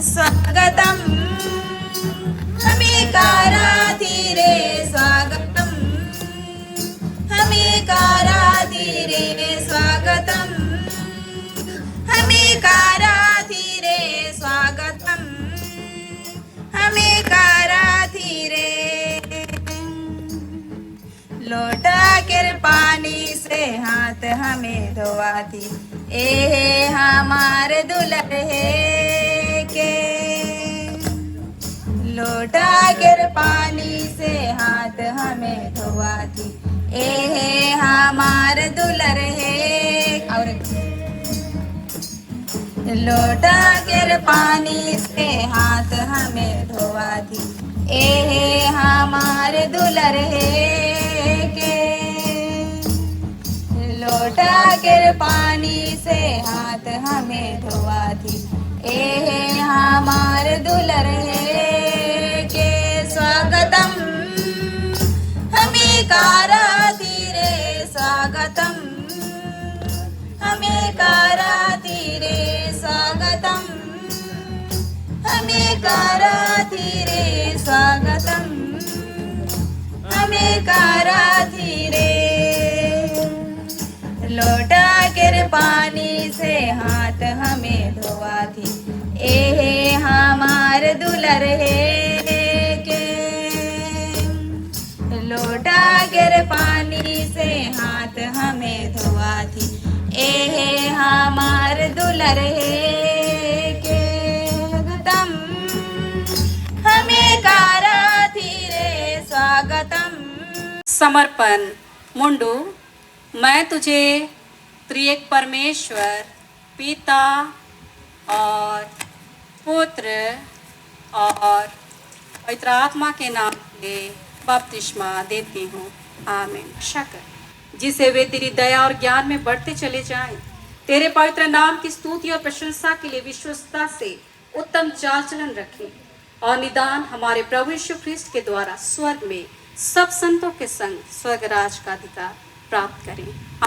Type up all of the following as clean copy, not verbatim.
स्वागतम हमेकाराधीरे स्वागतम हमेकाराधीरे स्वागतम हमेकाराधीरे स्वागतम हमेकाराधीरे। लोटा के पानी से हाथ हमें धोवाती ए हमारे दुल्हे के। लोटा के पानी से हाथ हमें धोवाती ए हमारे दुल्हे। और लोटा के पानी से हाथ हमें धोवाती ए हमारे दुल्हे के। लोटा के पानी से हाथ हमें धोवाती ए हमारे दुल्हे के। स्वागतम हमेकाराधीरे स्वागतम हमेकाराधीरे स्वागतम हमेकाराधीरे स्वागतम हमेकाराधीरे। लोटा के पानी से हाथ हमें धोवाती ए हमारे दुल्हे के। लोटा के पानी से हाथ हमें धोवाती ए हमारे दुल्हे के। स्वागतम हमेकाराधीरे स्वागतम। समर्पण। मुंडू, मैं तुझे त्रिएक परमेश्वर पिता और पुत्र और पवित्र आत्मा के नाम से बपतिस्मा देती हूँ। आमीन। शकर जिसे वे तेरी दया और ज्ञान में बढ़ते चले जाएं, तेरे पवित्र नाम की स्तुति और प्रशंसा के लिए विश्वस्तता से उत्तम चाल चलन रखें और निदान हमारे प्रभु यीशु ख्रिस्त के द्वारा स्वर्ग में सब संतों के संग स्वर्ग राज का अधिकार प्राप्त करें।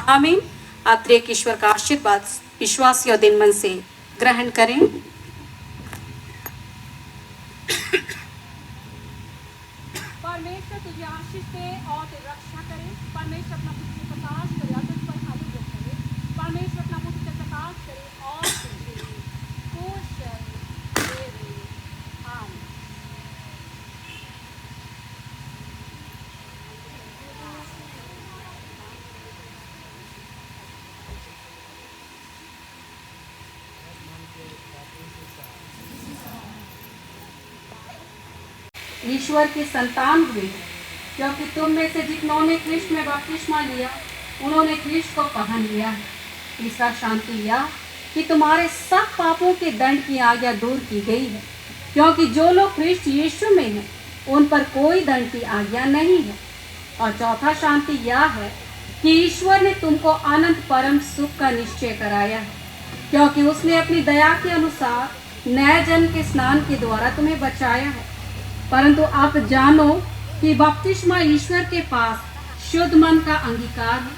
आमीन। आप त्रिएक ईश्वर का आशीर्वाद विश्वासी और दिन मन से ग्रहण करें। परमेश्वर तुझे आशीष दे और तेरी रक्षा करे। परमेश्वर अपना मुझ पर प्रकाश करे और तुझ पर अनुग्रह करे। परमेश्वर अपना मुझ पर प्रकाश करे और तुझे कुशल देवे। आमीन। ईश्वर की संतान हुए क्योंकि तुम में से जितनों ख्रिस्त में बपतिस्मा लिया उन्होंने ख्रिस्त को पहन लिया है। तीसरा शांति यह कि तुम्हारे सब पापों के दंड की आज्ञा दूर की गई है, क्योंकि जो लोग ख्रिस्त यीशु में हैं उन पर कोई दंड की आज्ञा नहीं है। और चौथा शांति यह है कि ईश्वर ने तुमको अनंत परम सुख का निश्चय कराया है, क्योंकि उसने अपनी दया के अनुसार नए जन्म के स्नान के द्वारा तुम्हें बचाया है। परंतु आप जानो कि बपतिस्मा ईश्वर के पास शुद्ध मन का अंगीकार है,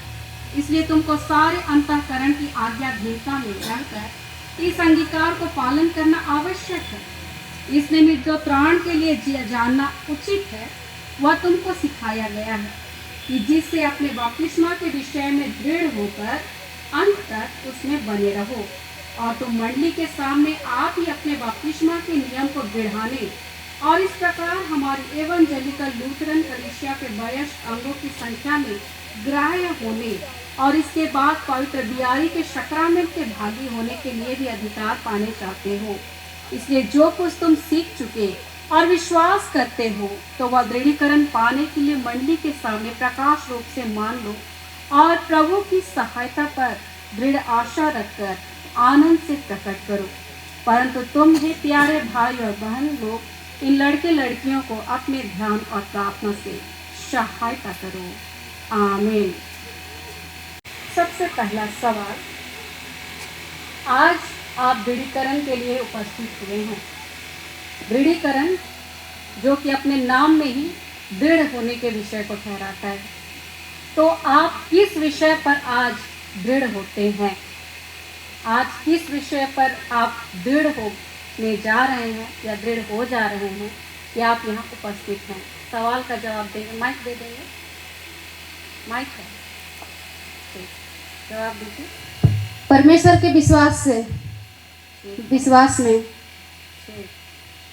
इसलिए तुमको सारे अंतःकरण की आज्ञाधीनता में रहकर इस अंगीकार को पालन करना आवश्यक है। इस निमित्त जो प्राण के लिए जानना उचित है वह तुमको सिखाया गया है, कि जिससे अपने बपतिस्मा के विषय में दृढ़ होकर अंत तक उसमें बने रहो। और तुम मंडली के सामने आप ही अपने बपतिस्मा के नियम को दृढ़ाने और इस प्रकार हमारी एवंजेलिकल लूथरन कलीसिया के वयस्क अंगों की संख्या में ग्राह्य होने और इसके बाद पवित्र बियारी के शक्रामेंट के भागी होने के लिए भी अधिकार पाने चाहते हो। इसलिए जो कुछ तुम सीख चुके और विश्वास करते हो तो वह दृढ़ीकरण पाने के लिए मंडली के सामने प्रकाश रूप से मान लो और प्रभु की सहायता पर दृढ़ आशा रखकर आनंद से प्रकट करो। परंतु तुम ही प्यारे भाई और बहन लोग इन लड़के लड़कियों को अपने ध्यान और प्रार्थना से सहायता करो। आमीन। सबसे पहला सवाल, आज आप दृढ़ीकरण के लिए उपस्थित हुए हैं। दृढ़ीकरण जो कि अपने नाम में ही दृढ़ होने के विषय को ठहराता है। तो आप किस विषय पर आज दृढ़ होते हैं? आज किस विषय पर आप दृढ़ में जा रहे हैं या दृढ़ हो जा रहे हैं कि आप यहाँ उपस्थित हैं? सवाल का जवाब देंगे, माइक दे देंगे, माइक है, ठीक, जवाब दीजिए। परमेश्वर के विश्वास में ठीक।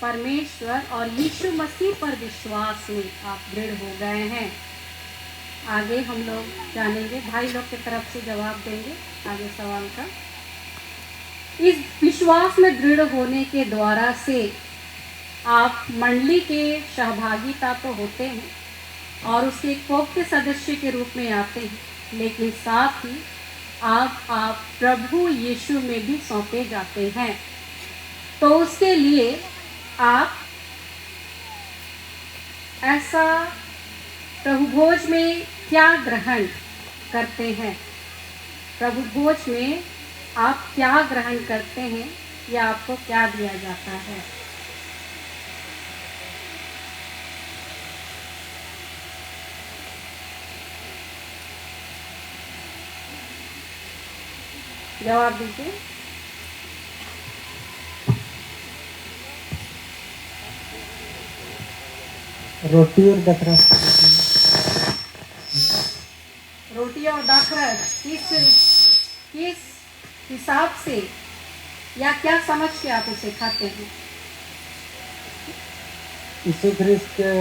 परमेश्वर और यीशु मसीह पर विश्वास में आप दृढ़ हो गए हैं। आगे हम लोग जानेंगे, भाई लोग की तरफ से जवाब देंगे आगे सवाल का। इस विश्वास में दृढ़ होने के द्वारा से आप मंडली के सहभागिता तो होते हैं और उसके एक पवित्र सदस्य के रूप में आते हैं, लेकिन साथ ही आप प्रभु यीशु में भी सौंपे जाते हैं। तो उसके लिए आप ऐसा प्रभु भोज में क्या ग्रहण करते हैं? प्रभु भोज में आप क्या ग्रहण करते हैं या आपको क्या दिया जाता है? जवाब दीजिए। रोटी और दखरस। रोटी और दाखरस किस हिसाब से या क्या समझ के आप उसे खाते हैं? यीशु ख्रिस्त के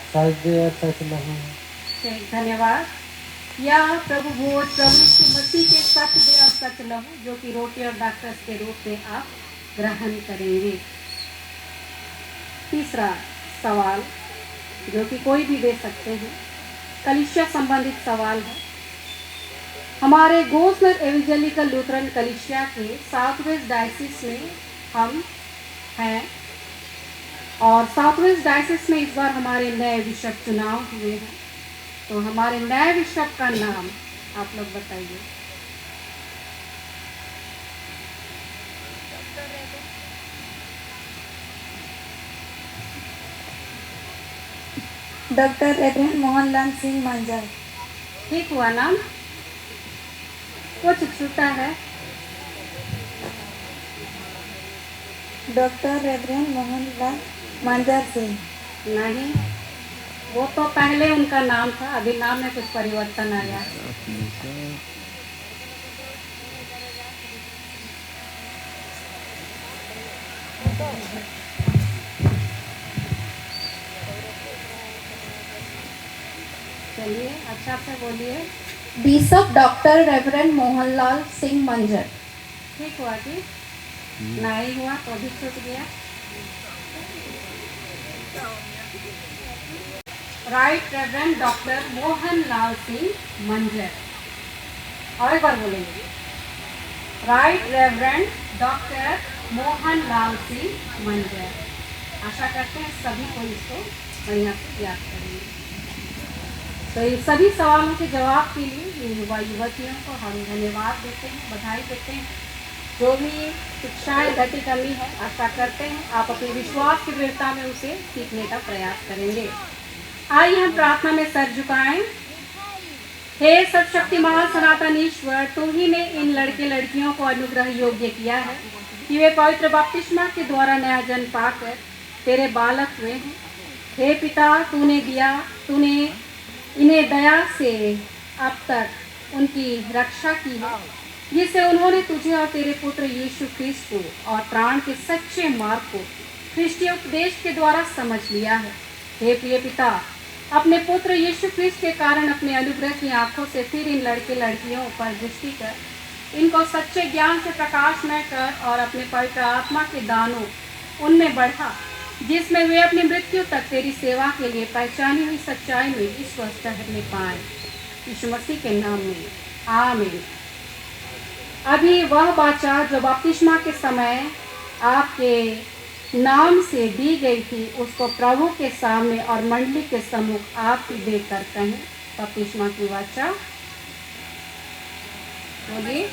साजे और सच लहू। ठीक, धन्यवाद। या प्रभु भोज प्रभु यीशु मसीह के सच दे और सच लहू, जो कि रोटी और दाखरस के रूप में आप ग्रहण करेंगे। तीसरा सवाल जो कि कोई भी दे सकते हैं, कलीसिया संबंधित सवाल है। हमारे गोस्लर एवेंजेलिकल लूथरन कलीसिया के साउथ वेस्ट डायसिस में हम हैं और साउथ वेस्ट डायसिस में इस बार हमारे नए बिशप चुनाव हुए हैं। तो हमारे नए बिशप का नाम आप लोग बताइए। डॉक्टर रेवरेंड मोहनलाल सिंह मंजर। ठीक हुआ नाम, कुछ छूटा है? डॉक्टर रेवरेंड मोहनलाल मंजर सिंह। नहीं, वो तो पहले उनका नाम था, अभी नाम में कुछ परिवर्तन आया है। चलिए अच्छा से बोलिए। Bishop doctor reverend Mohanlal Singh मंजर। ठीक हुआ जी? नहीं हुआ तो भी छूट गया। Right reverend doctor Mohanlal Singh मंजर। और एक बार बोलेंगे, right reverend doctor Mohanlal Singh मंजर। आशा करते हैं सभी को इसको बढ़िया से याद करेंगे। तो इन सभी सवालों के जवाब के लिए युवा युवतियों को हम धन्यवाद देते हैं, बधाई देते हैं। जो भी शिक्षाएं घटी कमी है, आशा करते हैं आप अपने विश्वास की दृढ़ता में उसे सीखने का प्रयास करेंगे। आइए हम प्रार्थना में सर झुकाएं। हे सर्वशक्तिमान सनातन ईश्वर, तू ही ने इन लड़के लड़कियों को अनुग्रह योग्य किया है कि वे पवित्र बपतिस्मा के द्वारा नया जन्म पाकर तेरे बालक हुए हैं। हे पिता, तूने इन्हें दया से अब तक उनकी रक्षा की है, जिससे उन्होंने तुझे और तेरे पुत्र यीशु ख्रिस्त को और प्राण के सच्चे मार्ग को ख्रिस्तीय उपदेश के द्वारा समझ लिया है। हे प्रिय पिता, अपने पुत्र यीशु ख्रिस्त के कारण अपने अनुग्रह की आंखों से फिर इन लड़के लड़कियों पर दृष्टि कर, इनको सच्चे ज्ञान से प्रकाशमय कर और अपने पवित्र आत्मा के दानों उनमें बढ़ा, जिसमें वे अपनी मृत्यु तक तेरी सेवा के लिए पहचानी हुई सच्चाई में विश्वास ठहरने पाए। यीशु मसीह के नाम में आमीन। अभी वह वाचा जो बपतिस्मा के समय आपके नाम से दी गई थी, उसको प्रभु के सामने और मंडली के सम्मुख आप ही देकर कहें। बपतिस्मा की वाचा बोलिए।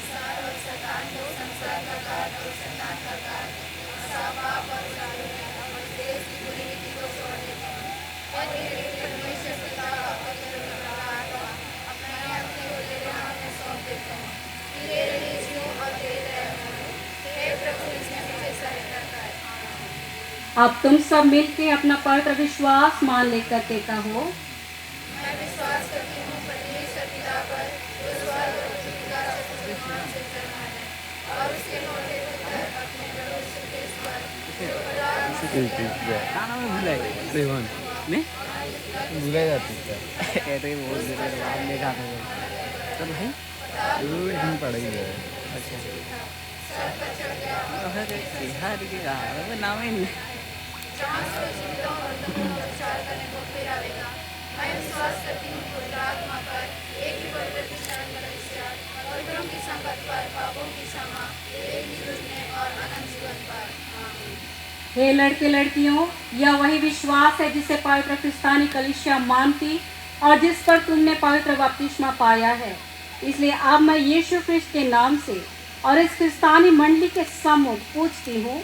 अब तुम सब मिलके अपना पवित्र विश्वास मान लेकर के कहो। भूला जाती है। अरे बहुत देर बाद में खा तो भाई हम पढ़ ही गए। अच्छा अरे नाम ही नहीं। हे लड़के लड़कियों, यह वही विश्वास है जिसे पवित्र क्रिस्तानी कलीसिया मानती और जिस पर तुमने पवित्र बपतिस्मा पाया है। इसलिए अब मैं यीशु ख्रिस्त के नाम से और इस क्रिस्तानी मंडली के सम्मुख पूछती हूँ,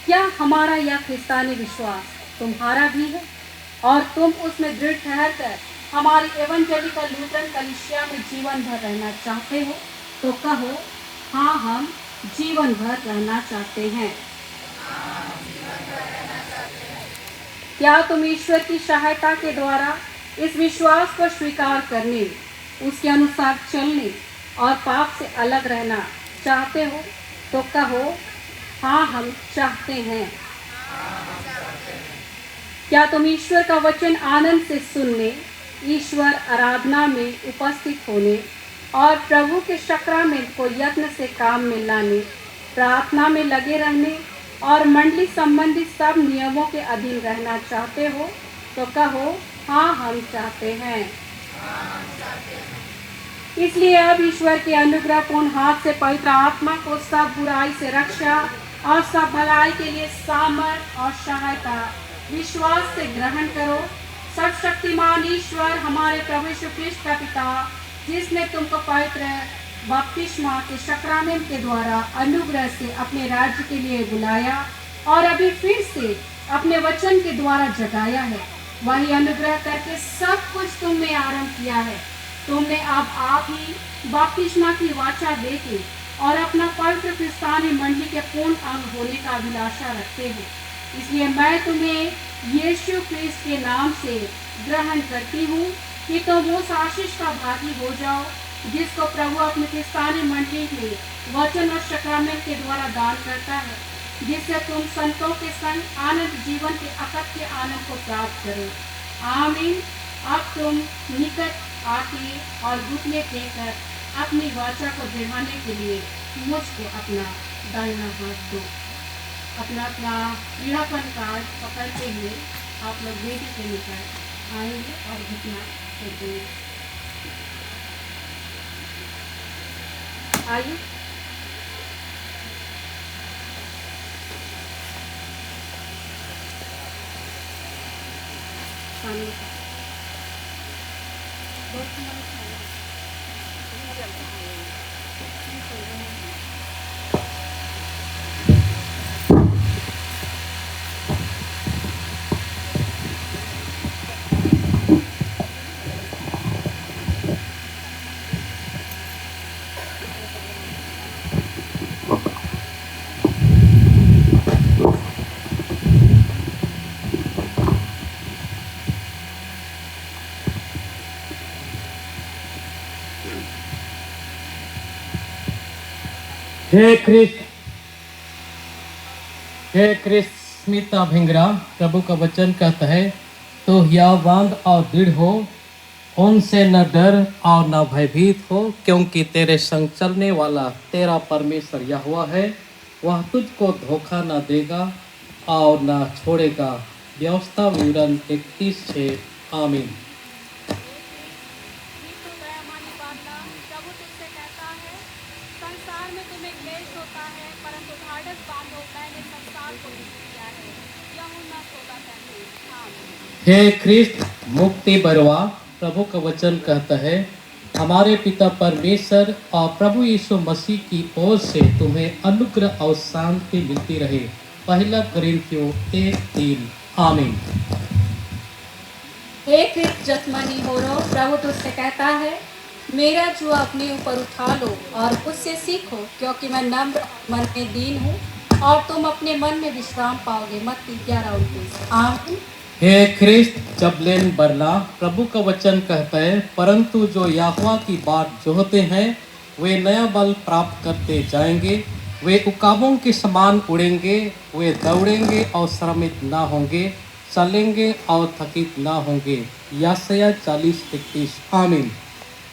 क्या हमारा यह क्रिस्तानी विश्वास तुम्हारा भी है और तुम उसमें दृढ़ ठहर कर हमारी एवंजेलिकल लूथरन कलीसिया में जीवन भर रहना चाहते हो? तो कहो, हाँ, हम जीवन भर रहना चाहते हैं। क्या तुम ईश्वर की सहायता के द्वारा इस विश्वास को स्वीकार करने, उसके अनुसार चलने और पाप से अलग रहना चाहते हो? तो कहो, हाँ, हम चाहते हैं। क्या तुम ईश्वर का वचन आनंद से सुनने, ईश्वर आराधना में उपस्थित होने और प्रभु के सक्रामेंट को यत्न से काम में लाने, प्रार्थना में लगे रहने और मंडली संबंधी सब नियमों के अधीन रहना चाहते हो? तो कहो, हाँ, हम चाहते हैं। इसलिए अब ईश्वर के अनुग्रहपूर्ण हाथ से पवित्र आत्मा को सब बुराई से रक्षा और सब भलाई के लिए सामर्थ और सहायता विश्वास से ग्रहण करो। सब शक्तिमान ईश्वर हमारे प्रभु यीशु ख्रिस्त का पिता, जिसने तुमको पवित्र बपतिस्मा के सक्रामेंट के द्वारा अनुग्रह से अपने राज्य के लिए बुलाया और अभी फिर से अपने वचन के द्वारा जगाया है, वही अनुग्रह करके सब कुछ तुम में आरंभ किया है। तुमने अब आप ही बपतिस्मा की वाचा देके और अपना पवित्र क्रिस्तानी मंडली के पूर्ण अंग होने का अभिलाषा रखते हो। इसलिए मैं तुम्हें यीशु ख्रिस्त के नाम से ग्रहण करती हूँ कि तुम उस आशीष का भागी हो जाओ जिसको प्रभु अपने क्रिस्तानी मंडली में वचन और सक्रामेंट के द्वारा दान करता है, जिससे तुम संतों के संग आनंद जीवन के अकथ्य आनंद को प्राप्त करो। आमीन। अब तुम निकट आके और घुटने देकर अपनी वाचा को बढ़ाने के लिए मुझको अपना दाहिना हाथ दो। अपना अपना दृढ़ापन कार्ड पकड़ते हुए आप लोग वेदी के निकट आएंगे और घुटना टेकेंगे। आइए। हे क्रिस्त स्मिता भिंगरा, प्रभु का वचन कहता है, तो हियावान और दृढ़ हो, उनसे न डर और न भयभीत हो, क्योंकि तेरे संग चलने वाला तेरा परमेश्वर यहोवा है। वह तुझको धोखा न देगा और न छोड़ेगा। व्यवस्था विवरण 31:6। आमीन। प्रभु तुझसे कहता है, संसार में तुम्हें क्लेश होता है, परंतु ढाढ़स बांधो, मैंने संसार को जीत लिया है। यूहन्ना 16:33। आमीन। हे क्रिस्त मुक्ति बरवा, प्रभु का वचन कहता है, हमारे पिता परमेश्वर और प्रभु यीशु मसीह की ओर से तुम्हें अनुग्रह और शांति मिलती रहे। पहला कोरिन्थियों 1:3। आमीन। हे क्रिस्त जत्मनी हो रो, प्रभु तुझसे कहता है, मेरा जुआ अपने ऊपर उठा लो और उससे सीखो, क्योंकि मैं नम्र मन में दीन हूँ और तुम अपने मन में विश्राम पाओगे। मत्ती 11:29। आमीन। हे ख्रिस्त जबलेन बरला, प्रभु का वचन कहता है, परंतु जो यहोवा की बात जोहते हैं वे नया बल प्राप्त करते जाएंगे। वे उकाबों के समान उड़ेंगे, वे दौड़ेंगे और श्रमित ना होंगे, चलेंगे और थकित ना होंगे। यशायाह 40:31। आमीन।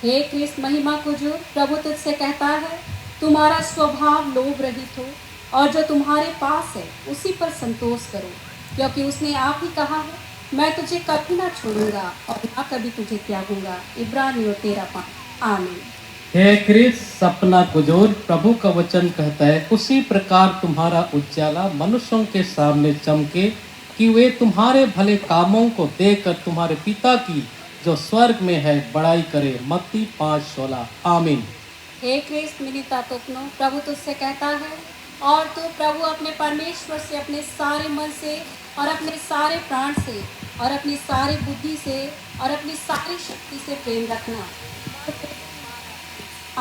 हे ख्रिस्त महिमा को जो प्रभु तुझसे कहता है, तुम्हारा स्वभाव लोभ रहित हो और जो तुम्हारे पास है उसी पर संतोष करो, क्योंकि उसने आप ही कहा है, मैं तुझे कभी ना छोड़ूंगा और ना कभी तुझे त्यागूंगा। इब्रानियों 13:5। आमीन। हे ख्रिस्त सपना कुजोर, प्रभु का वचन कहता है, उसी प्रकार तुम्हारा उजाला मनुष्यों के सामने चमके कि वे तुम्हारे भले कामों को देखकर तुम्हारे पिता की जो स्वर्ग में है बड़ाई करे। मत्ती 5:16। आमीन। हे ख्रिस्त मिनिता तुकनो, प्रभु तुझसे कहता है, और तू प्रभु अपने परमेश्वर से अपने सारे मन से और अपने सारे प्राण से और अपनी सारी बुद्धि से और अपनी सारी शक्ति से प्रेम रखना।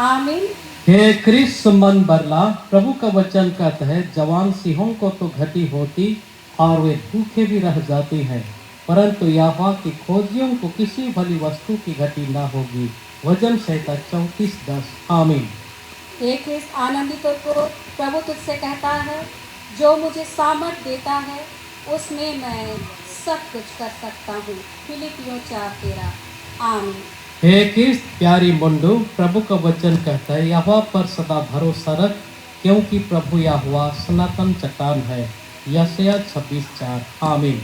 आमीन। हे ख्रिस्त मन बरला, प्रभु का वचन कहता है, जवान सिंहों को तो घटी होती और वे भूखे भी रह जाते हैं, परंतु यहोवा की खोजियों को किसी भली वस्तु की घटी ना होगी। वचन संहिता 34:10। आमीन। हे ख्रिस्त आनंदित को प्रभु तुझसे कहता है, जो मुझे सामर्थ देता है उसमें मैं सब कुछ कर सकता हूँ। फिलिपियों 4:13। आमीन। हे ख्रिस्त प्यारी मुंडू, प्रभु का वचन कहता है, यहोवा पर सदा भरोसा रख, क्योंकि प्रभु यहोवा सनातन चट्टान है। यशायाह 26:4। आमीन।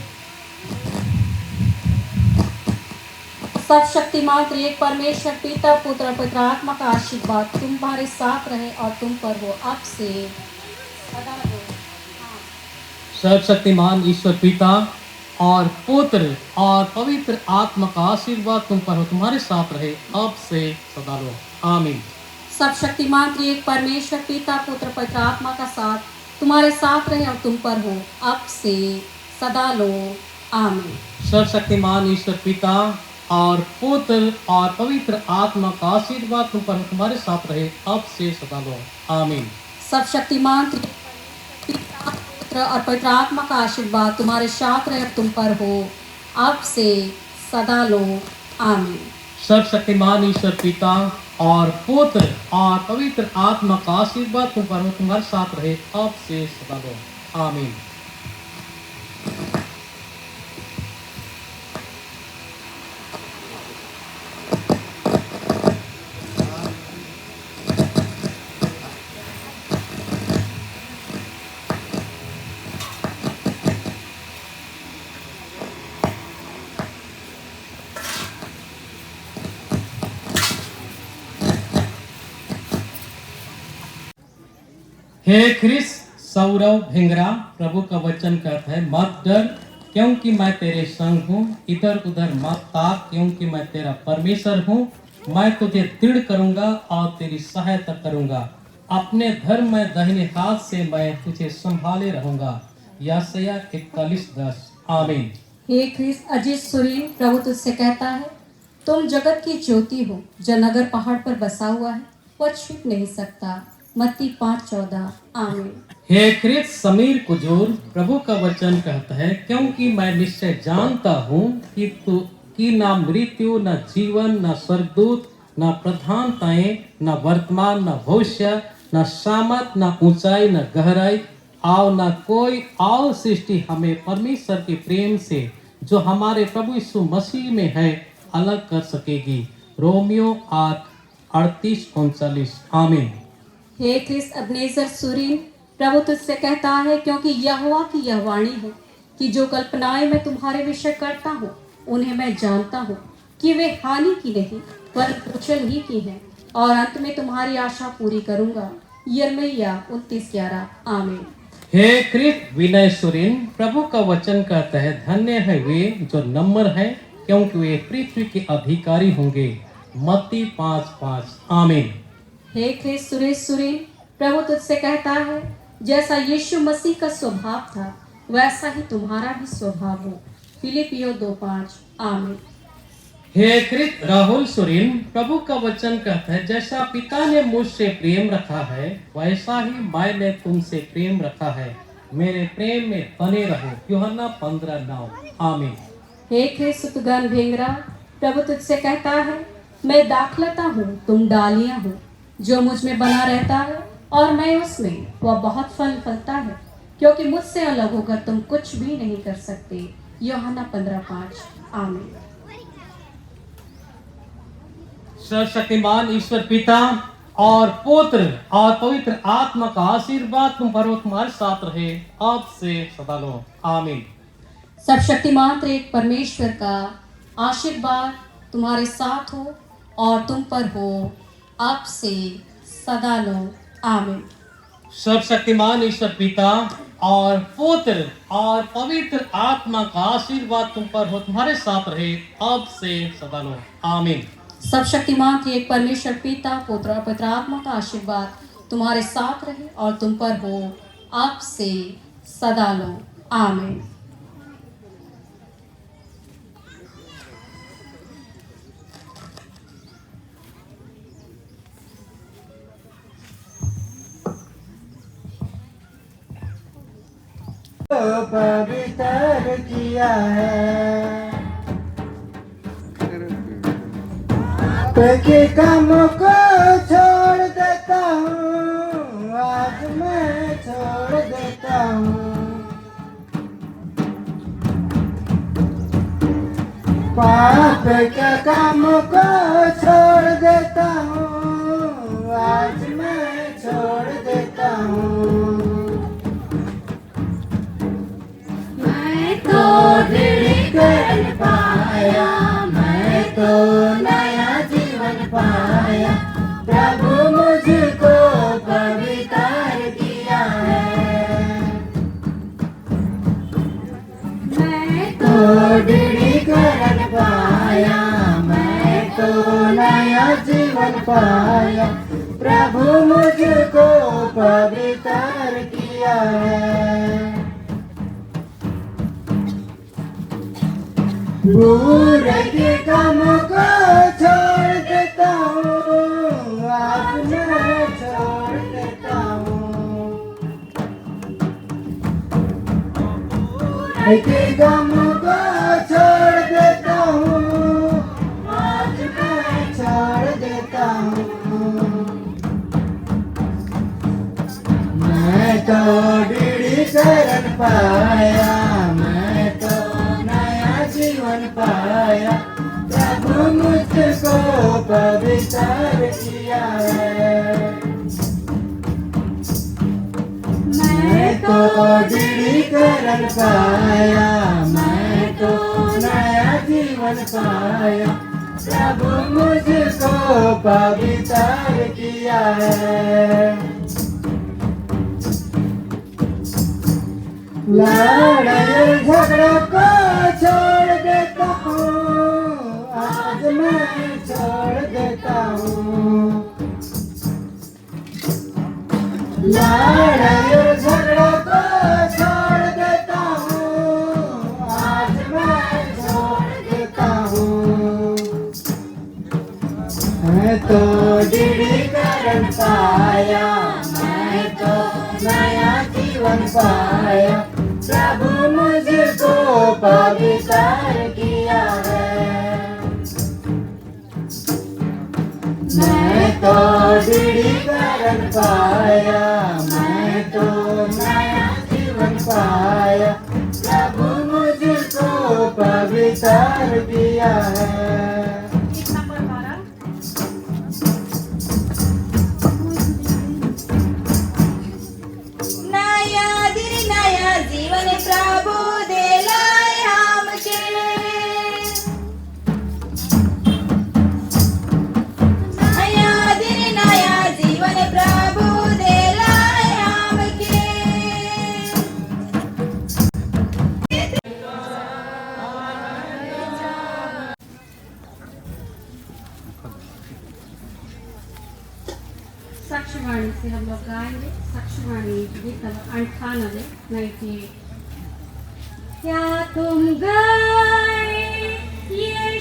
सर्वशक्तिमान त्रिएक परमेश्वर पिता पुत्र और पवित्र आत्मा का आशीर्वाद तुम्हारे साथ रहे और तुम पर हो अब से सदा हो। सर्वशक्तिमान ईश्वर पिता और पुत्र और पवित्र आत्मा का आशीर्वाद तुम पर हो, तुम्हारे साथ रहे अब से सदा लो। आमीन। सर्वशक्तिमान त्रिएक परमेश्वर पिता पुत्र पवित्र आत्मा का साथ तुम्हारे साथ रहे और तुम पर हो अब से सदा लो। आमीन। सर्वशक्तिमान ईश्वर पिता और पुत्र और पवित्र आत्मा का आशीर्वाद तुम पर हो, तुम्हारे साथ रहे अब से सदा लो। आमीन। सर्वशक्तिमान पिता पुत्र और पवित्र आत्मा का आशीर्वाद तुम्हारे साथ रहे और तुम पर हो अब से सदा लो। आमीन। सर्वशक्तिमान ईश्वर पिता और पुत्र और पवित्र आत्मा का आशीर्वाद तुम पर हो, तुम्हारे साथ रहे अब से सदा लो। आमीन। हे ख्रिस्त सौरव भिंगरा, प्रभु का वचन कहता है, मत डर क्योंकि मैं तेरे संग हूँ, इधर उधर मत ताक क्योंकि मैं तेरा परमेश्वर हूँ। मैं तुझे दृढ़ करूंगा और तेरी सहायता करूंगा, अपने धर्म में दाहिने हाथ से मैं तुझे संभाले रहूंगा। यशायाह 41:10। आमीन। हे ख्रिस्त अजीत सुरीन, प्रभु तुझसे कहता है, तुम जगत की ज्योति हो, जो नगर पहाड़ पर बसा हुआ है वह छुप नहीं सकता। मत्ती 5:14। आमीन। हे ख्रिस्त समीर कुजूर, प्रभु का वचन कहता है, क्योंकि मैं निश्चय जानता हूँ कि तू कि ना मृत्यु न जीवन न स्वर्गदूत न प्रधानताएं न वर्तमान न भविष्य न सामर्थ न ऊंचाई न गहराई और न कोई और सृष्टि हमें परमेश्वर के प्रेम से जो हमारे प्रभु यीशु मसीह में है अलग कर सकेगी। रोमियो 8:38-39। आमीन। हे ख्रिस्त अब्नेजर सुरीन, प्रभु तुझसे कहता है, क्योंकि यहोवा की यह वाणी है कि जो कल्पनाएं मैं तुम्हारे विषय करता हूँ उन्हें मैं जानता हूँ कि वे हानि की नहीं पर कुशल ही की हैं, और अंत में तुम्हारी आशा पूरी करूंगा। यिर्मयाह 29:11। आमीन। हे ख्रिस्त विनय सुरीन, प्रभु का वचन कहता है, धन्य है वे जो नम्र हैं, क्योंकि वे पृथ्वी के अधिकारी होंगे। मत्ती 5:5। आमीन। हे ख्रिस्त सुरेश सुरीन, प्रभु तुझसे कहता है, जैसा यीशु मसीह का स्वभाव था वैसा ही तुम्हारा भी स्वभाव हो। फिलिपियों 2:5। आमीन। हे कृत राहुल सुरीन, प्रभु का वचन कहता है, जैसा पिता ने मुझसे प्रेम रखा है वैसा ही मैंने तुमसे प्रेम रखा है, मेरे प्रेम में बने रहो। यूहन्ना 15:9। आमीन। हे ख्रिस्तगण भेंगरा, प्रभु तुझसे कहता है, मैं दाखलता हूँ, तुम डालियाँ हो। जो मुझ में बना रहता है और मैं उसमें, वह बहुत फल फलता है, क्योंकि मुझसे अलग होकर तुम कुछ भी नहीं कर सकते। यूहन्ना 15:5। आमीन। सर्वशक्तिमान ईश्वर पिता और पुत्र और पवित्र आत्मा का आशीर्वाद तुम पर और तुम्हारे साथ रहे, अब से सदा लो। आमीन। सर्वशक्तिमान त्रिएक परमेश्वर का आशीर्वाद तुम्हारे साथ हो और तुम पर हो, अब से सदा लो। आमीन। सर्वशक्तिमान ईश्वर पिता और पुत्र और पवित्र आत्मा का आशीर्वाद तुम पर हो, तुम्हारे साथ रहे, अब से सदा लो। आमीन। सर्वशक्तिमान त्रिएक परमेश्वर पिता, पुत्र और पवित्र आत्मा का आशीर्वाद तुम्हारे साथ रहे और तुम पर हो, अब से सदा लो। आमीन। पवित्र किया है, के काम को छोड़ देता हूँ, आज मैं छोड़ देता हूँ। पाप के काम को छोड़ देता हूँ, आज मैं छोड़ देता हूँ। मैं तो दृढ़ कर पाया, मैं तो नया जीवन पाया, प्रभु मुझको पवित्र किया है। मैं तो दृढ़ीकरण पाया, मैं तो नया जीवन पाया, प्रभु मुझको पवित्र किया है। बुरे के काम को छोड़ देता हूँ, आज मैं छोड़ देता हूँ। बुरे के काम को छोड़ देता हूँ, आज मैं छोड़ देता हूँ। मैं तो दृढ़ीकरण पाया, मैं तो जीवन पाया, प्रभु मुझको पवित्र किया है। मैं तो दृढ़ीकरण पाया, मैं तो नया जीवन पाया, प्रभु मुझको पवित्र किया है। लड़ाई झगड़ा को छोड़ देता हूँ, आज मैं छोड़ देता हूँ। लड़ाई झगड़ा को छोड़ देता हूँ, आज मैं छोड़ देता हूँ। मैं तो दृढ़ीकरण पाया, मैं तो नया जीवन पाया, प्रभु मुझको पवित्र किया है। मैं तो दृढ़ीकरण पाया, मैं तो नया जीवन पाया, प्रभु मुझको पवित्र किया है। नया जीवन प्रभु दिलाए हमके, नया जीवन प्रभु दिलाए हमके। साक्षीवाणी से हम लोग गाएंगे, साक्षीवाणी गीत नंबर 98। क्या तुम गाए ये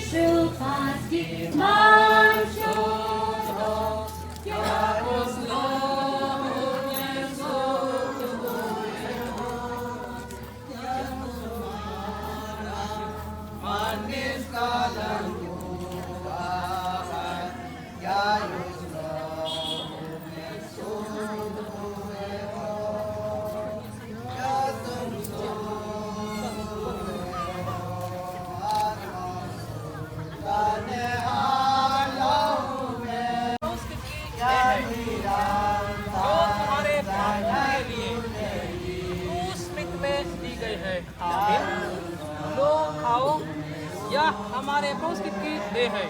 यह हमारे प्रभु की देह है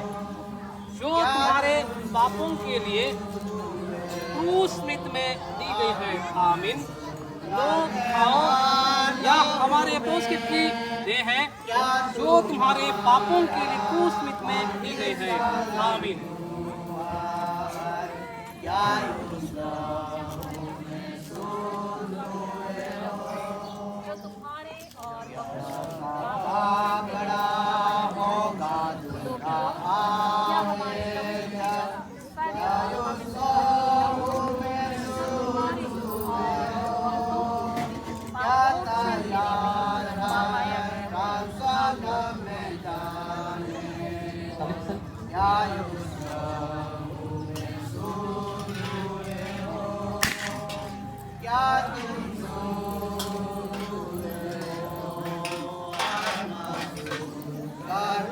जो तुम्हारे पापों के लिए क्रूस मृत्यु में दी गई है। आमीन। लो खाओ, यह हमारे प्रभु की देह है जो तुम्हारे पापों के लिए क्रूस मृत्यु में दी गई है। आमीन।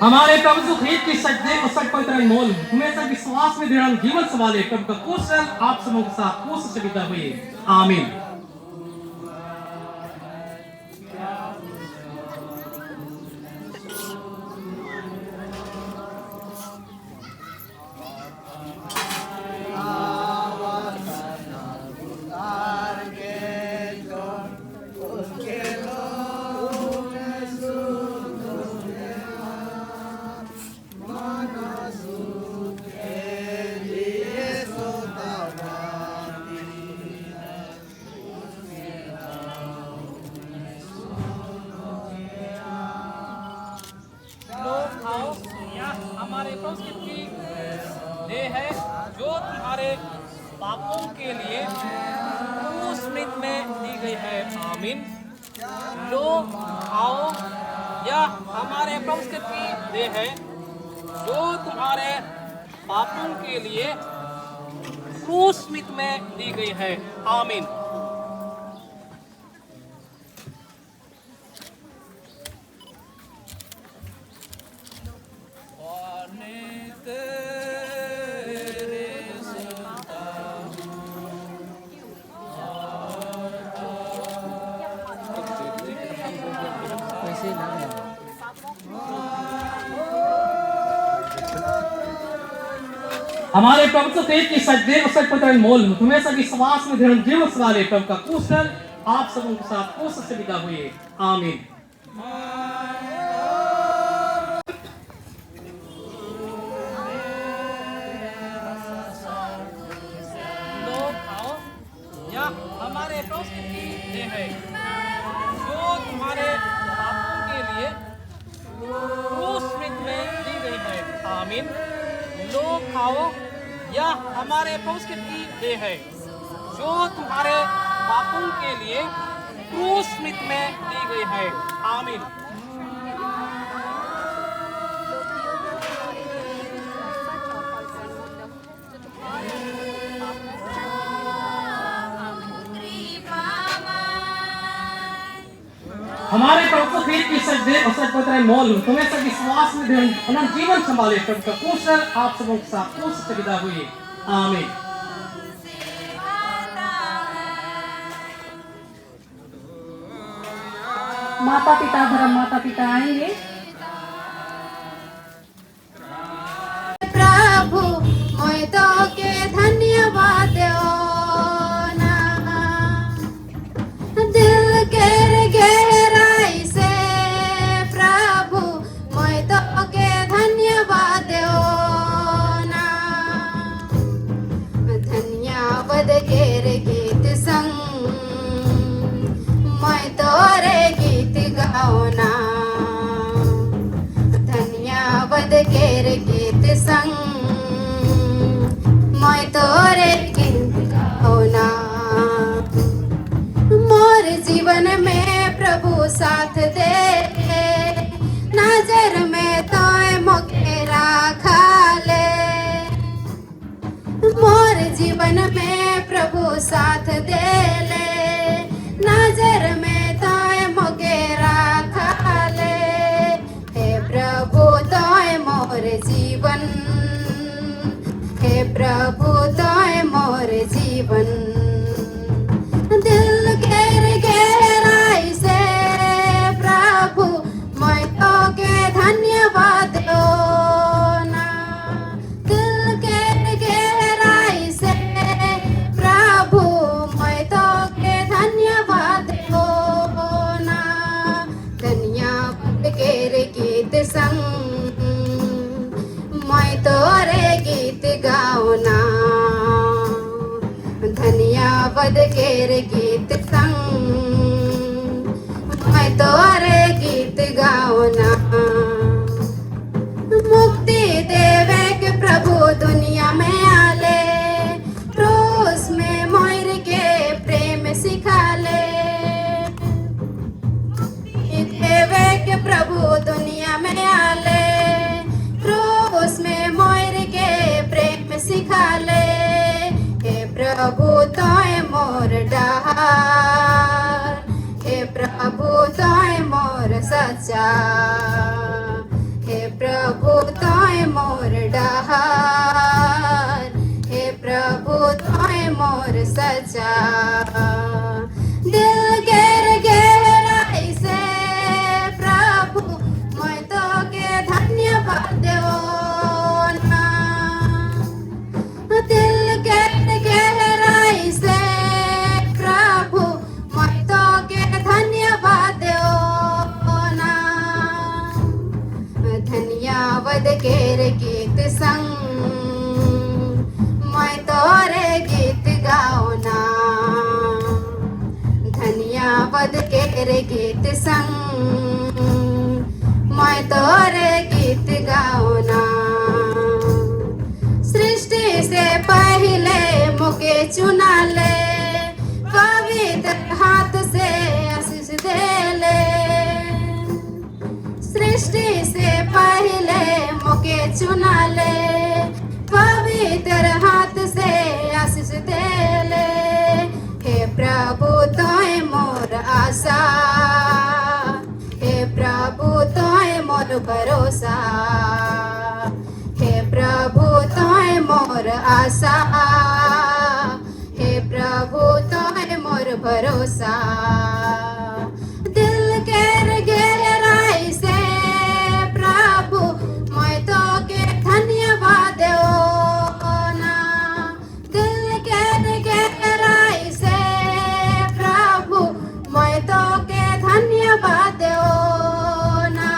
हमारे प्रभु ख्रीस्त की सजदे और सच पवित्र अनमोल हमेशा विश्वास में दृढ़ जीवन सवाले प्रभु का कुशल आप सबों के साथ कुश से विदा हुए। आमीन। हमारे प्रभु की देह है जो तुम्हारे पापों के लिए क्रूस मृत्यु में दी गई है। आमीन। लो खाओ, यह हमारे प्रभु की देह है जो तुम्हारे पापों के लिए क्रूस मृत्यु में दी गई है। आमीन। हमारे प्रभु तेज की सजदे और सच पवित्र अनमोल हमेशा विश्वास में दृढ़ जीवन सवाले प्रभु का कुशल आप सबों के साथ कुश से विदा हुए। आमीन। हमारे प्रभु की देह है जो तुम्हारे पापों के लिए क्रूस मृत्यु में दी गई है। आमीन। लो खाओ, यह हमारे प्रभु की देह है जो तुम्हारे पापों के लिए क्रूस मृत्यु में दी गई है। आमीन। हमारे प्रभु ख्रीस्त की सजदे और सच पवित्र अनमोल हमेशा विश्वास में दृढ़ अनंत जीवन संभाले प्रभु का कुशल आप सबों के साथ कुश से विदा हुए। आमीन। माता पिता धर्म माता पिता आएंगे। प्रभु मैं तो के धन्यवाद ना दिल के गहराई से प्रभु मैं तो के धन्यवाद ना धन्यवाद के गीत संग मैं तोरे गीत गाओ ना जीवन में प्रभु साथ दे, नजर में तोय मोके राखा ले। मोर जीवन में प्रभु साथ दे ले, नजर में तोय मोके राखा ले। हे प्रभु तोय मोर जीवन, हे प्रभु तोय मोर जीवन। दिल केर गहराई से प्रभु मैं तो के धन्यवाद दो ना। दिल केर गहराई से प्रभु मैं तो के धन्यवाद दो ना। धन्यवाद केर गीत संग मैं तोरे गीत गाओना। धन्यवाद केर गीत संग मैं तोरे गीत गाओना। मुक्ति देवे के प्रभु दुनिया में आले, क्रूस में मोर के प्रेम सिखा ले। देवे के प्रभु दुनिया में आले, क्रूस में मोर के प्रेम सिखा ले। हे प्रभु तोय मोर डार, हे प्रभु तोय मोर सच्चा। हे प्रभु तोय मोर डार, हे प्रभु तोय मोर सच्चा। दिल केर गहराई से प्रभु मैं तो के धन्यवाद देओ ना। दिल केर गहराई से प्रभु मैं तो के धन्यवाद देओ ना। धन्यवाद केर गीत संग मैं तोरे गीत गाओ ना। धन्यवाद केर गीत संग मैं तोरे गीत गाओ ना। सृष्टि से पहले मुके चुना ले, पवित्र हाथ से आशीष दे ले। सृष्टि से पहले मुके चुना ले, पवित्र हाथ से आशीष दे ले। हे प्रभु तोय मोर आशा, हे प्रभु तोय मोर भरोसा। हे प्रभु तोय मोर आशा, हे प्रभु तोय मोर भरोसा। दिल केर गहराई से प्रभु मैं तो के धन्यवाद देओ ना। दिल केर गहराई से प्रभु मैं तो के धन्यवाद देओ ना।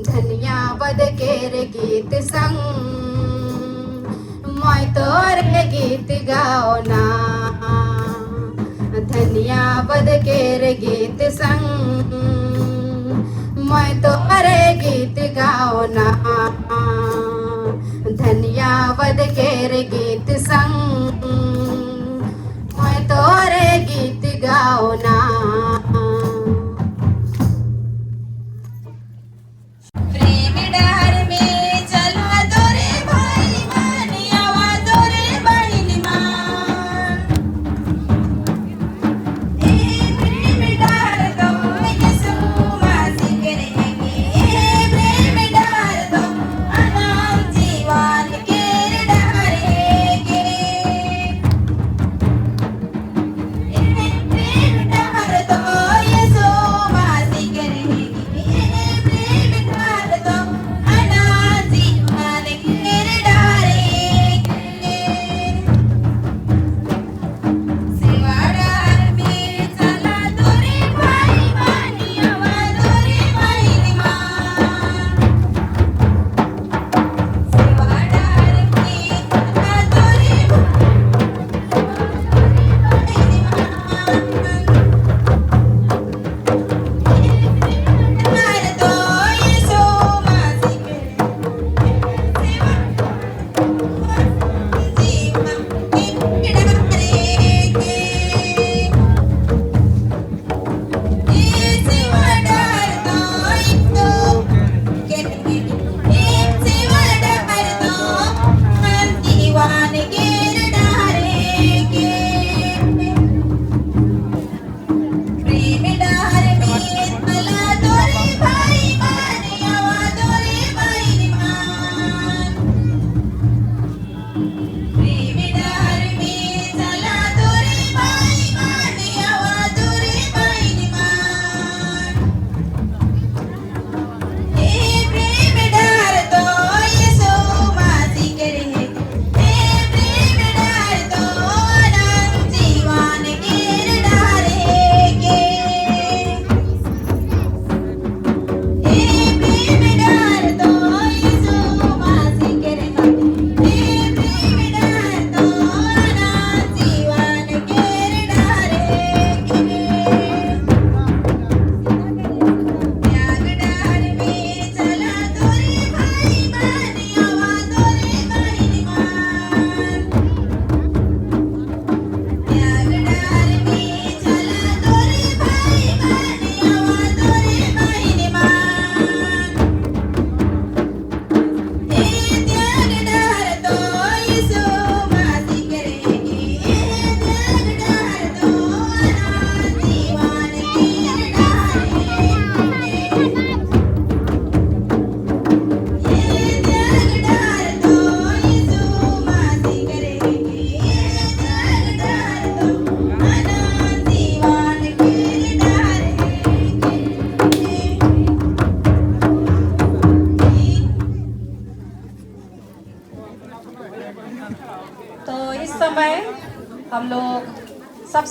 धन्यवाद केर गीत संग मैं तोरे गीत गाओ ना। धन्यवाद केर गीत संग मैं तोरे गीत गाओ ना। धन्यवाद केर गीत संग मैं तोरे गीत गाओ ना। प्रेम डहर में चलवा दो रे भाई मान, आवा दो रे बहिन मान। प्रेम डहर दो यसु मसीह करेंगे। प्रेम डहर दो अनंत जीवन के डहरेंगे। प्रेम डहर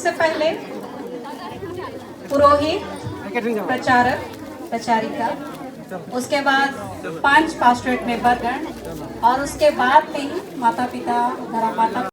सबसे पहले पुरोहित, प्रचारक, प्रचारिका, उसके बाद 5 पास्टरेट मेंबर गण और उसके बाद में ही माता पिता, धर्ममाता